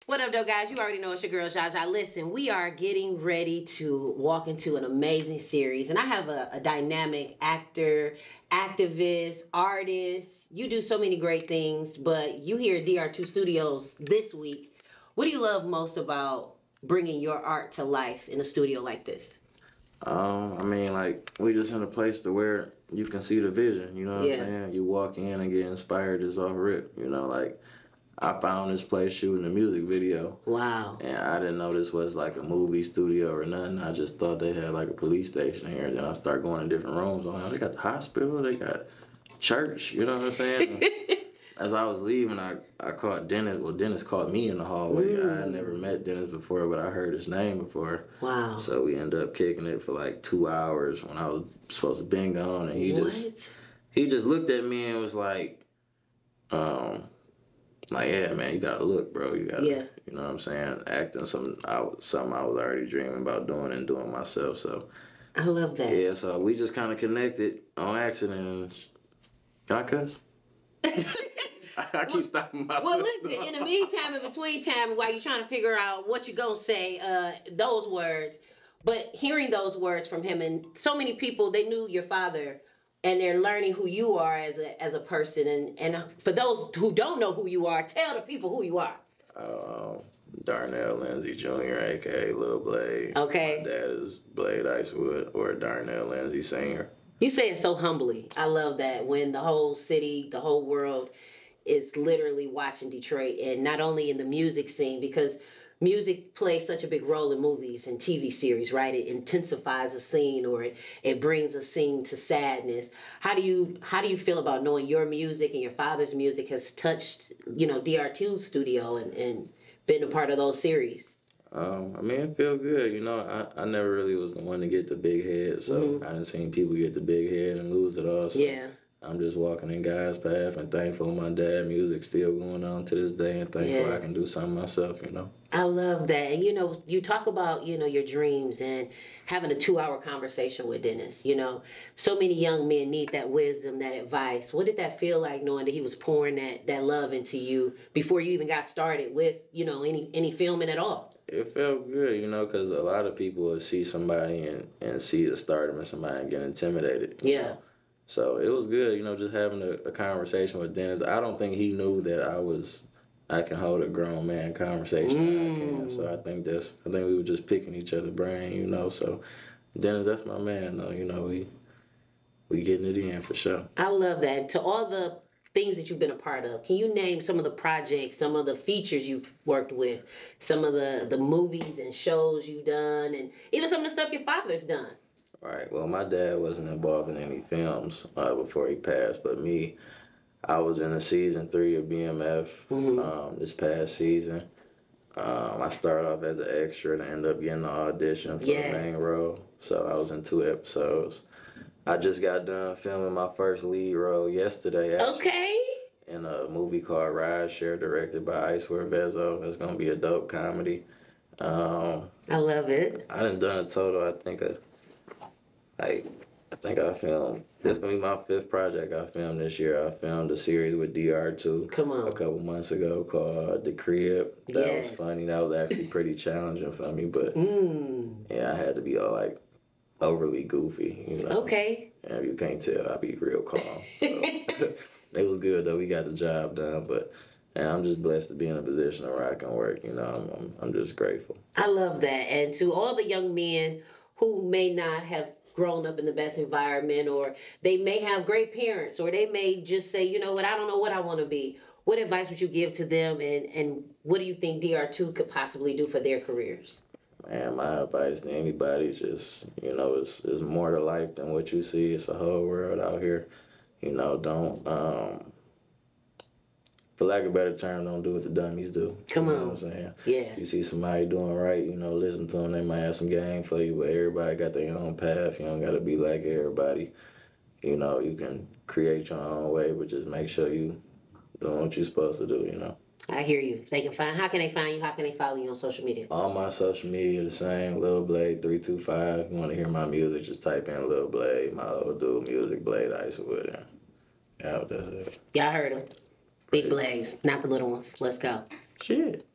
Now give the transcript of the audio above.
What up, though, guys? You already know it's your girl, Jaja. Listen, we are getting ready to walk into an amazing series, and I have a dynamic actor, activist, artist. You do so many great things, but you here at DR2 Studios this week. What do you love most about bringing your art to life in a studio like this? I mean, like, we just in a place to where you can see the vision, you know what I'm saying? You walk in and get inspired just off rip, you know, like, I found this place shooting a music video. Wow. And I didn't know this was like a movie studio or nothing. I just thought they had like a police station here. Then I started going to different rooms. Oh, they got the hospital, they got church, you know what I'm saying? As I was leaving, I caught Dennis. Well, Dennis caught me in the hallway. I had never met Dennis before, but I heard his name before. Wow. So we ended up kicking it for like 2 hours when I was supposed to been gone. And he just looked at me and was like, yeah, man, you gotta look, bro. You gotta, you know what I'm saying? Acting something I was already dreaming about doing and doing myself. So I love that. Yeah, so we just kind of connected on accident. Can I cuss? I keep stopping myself. Well, listen, in the meantime, in between time, while you're trying to figure out what you're going to say, those words, but hearing those words from him, and so many people, they knew your father, and they're learning who you are as a person. And for those who don't know who you are, tell the people who you are. Darnell Lindsay Jr., a.k.a. Lil Blade. Okay. My dad is Blade Icewood, or Darnell Lindsay Sr. You say it so humbly. I love that. When the whole city, the whole world is literally watching Detroit, and not only in the music scene, because music plays such a big role in movies and TV series, right? It intensifies a scene, or it brings a scene to sadness. How do you feel about knowing your music and your father's music has touched, you know, DR2 studio and been a part of those series? I mean, it feel good. You know, I never really was the one to get the big head, so I done seen people get the big head and lose it all. So yeah. I'm just walking in God's path and thankful my dad music still going on to this day, and thankful I can do something myself, you know. I love that. And, you know, you talk about, you know, your dreams and having a 2-hour conversation with Dennis. You know, so many young men need that wisdom, that advice. What did that feel like, knowing that he was pouring that love into you before you even got started with, you know, any filming at all? It felt good, you know, because a lot of people will see somebody and see the stardom in somebody and get intimidated. Yeah. Know? So it was good, you know, just having a conversation with Dennis. I don't think he knew that I can hold a grown man conversation. I can. So I think we were just picking each other's brain, you know. So Dennis, that's my man, though. You know, we getting it in for sure. I love that. To all the things that you've been a part of, can you name some of the projects, some of the features you've worked with, some of the movies and shows you've done, and even some of the stuff your father's done? Right. Well, my dad wasn't involved in any films before he passed, but me, I was in season 3 of BMF this past season. I started off as an extra and ended up getting the audition for the main role. So I was in 2 episodes. I just got done filming my first lead role yesterday, actually. Okay. In a movie called Rideshare, directed by Icewear Vezo. It's going to be a dope comedy. I love it. I done a total, I think I filmed, this is going to be my 5th project I filmed this year. I filmed a series with DR2 a couple months ago called The Crib. That was funny. That was actually pretty challenging for me, but yeah, I had to be all like overly goofy, you know. Okay. And you can't tell, I be real calm. So. It was good though, we got the job done, but I'm just blessed to be in a position where I can work, you know. I'm just grateful. I love that. And to all the young men who may not have grown up in the best environment, or they may have great parents, or they may just say, you know what, I don't know what I want to be. What advice would you give to them, and what do you think DR2 could possibly do for their careers? Man, my advice to anybody is just, you know, it's more to life than what you see. It's a whole world out here. You know, don't, for lack of a better term, don't do what the dummies do. Come on. You know what I'm saying? Yeah. You see somebody doing right, you know, listen to them. They might have some game for you, but everybody got their own path. You don't got to be like everybody. You know, you can create your own way, but just make sure you doing what you're supposed to do, you know. I hear you. How can they find you? How can they follow you on social media? All my social media the same, Lil Blade 325. If you want to hear my music, just type in Lil Blade, my old dude music, Blade Icewood. Yeah, that's it. Y'all heard him. Big Blades, not the little ones. Let's go. Shit.